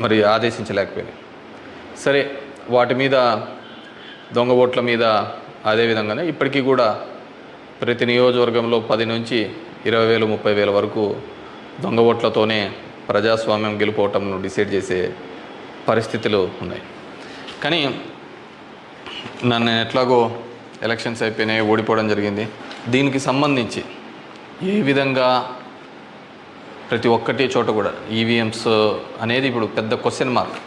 మరి ఆదేశించలేకపోయినాయి. సరే, వాటి మీద దొంగ ఓట్ల మీద అదేవిధంగానే ఇప్పటికీ కూడా ప్రతి నియోజకవర్గంలో 10 నుంచి 20,000 30,000 వరకు దొంగ ఓట్లతోనే ప్రజాస్వామ్యం గెలుపోవటంను డిసైడ్ చేసే పరిస్థితులు ఉన్నాయి. కానీ నన్ను ఎట్లాగో ఎలక్షన్స్ అయిపోయినాయి, ఓడిపోవడం జరిగింది. దీనికి సంబంధించి ఏ విధంగా ప్రతి ఒక్కటి చోట కూడా ఈవీఎంస్ అనేది ఇప్పుడు పెద్ద క్వశ్చన్ మార్క్.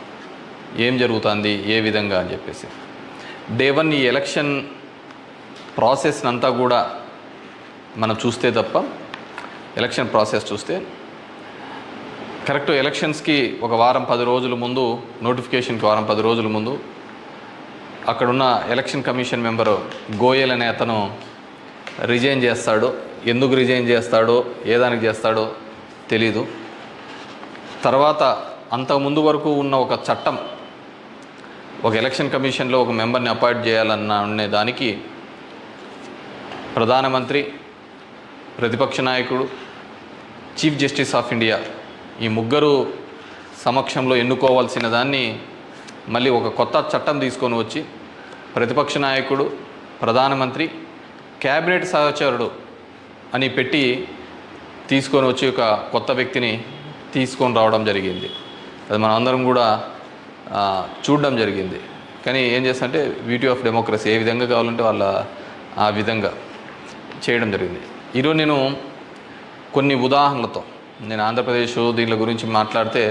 ఏం జరుగుతుంది, ఏ విధంగా అని చెప్పేసి డే 1 ఈ ఎలక్షన్ ప్రాసెస్ అంతా కూడా మనం చూస్తే తప్ప, ఎలక్షన్ ప్రాసెస్ చూస్తే కరెక్ట్ ఎలక్షన్స్కి ఒక వారం 10 రోజుల ముందు, నోటిఫికేషన్కి వారం 10 రోజుల ముందు అక్కడున్న ఎలక్షన్ కమిషన్ మెంబరు గోయల్ అనే అతను రిజైన్ చేస్తాడు. ఎందుకు రిజైన్ చేస్తాడో, ఏ దానికి చేస్తాడో తెలీదు. తర్వాత అంతకుముందు వరకు ఉన్న ఒక చట్టం, ఒక ఎలక్షన్ కమిషన్లో ఒక మెంబర్ని అపాయింట్ చేయాలనే దానికి ప్రధానమంత్రి, ప్రతిపక్ష నాయకుడు, చీఫ్ జస్టిస్ ఆఫ్ ఇండియా ఈ ముగ్గురు సమక్షంలో ఎన్నుకోవాల్సిన దాన్ని మళ్ళీ ఒక కొత్త చట్టం తీసుకొని వచ్చి ప్రతిపక్ష నాయకుడు, ప్రధానమంత్రి, క్యాబినెట్ సహచరుడు అని పెట్టి తీసుకొని వచ్చి ఒక కొత్త వ్యక్తిని తీసుకొని రావడం జరిగింది. అది మనం అందరం కూడా చూడడం జరిగింది. కానీ ఏం చేస్తారంటే బ్యూటీ ఆఫ్ డెమోక్రసీ, ఏ విధంగా కావాలంటే వాళ్ళ ఆ విధంగా చేయడం జరిగింది. ఈరోజు నేను కొన్ని ఉదాహరణలతో, నేను ఆంధ్రప్రదేశ్ దీని గురించి మాట్లాడితే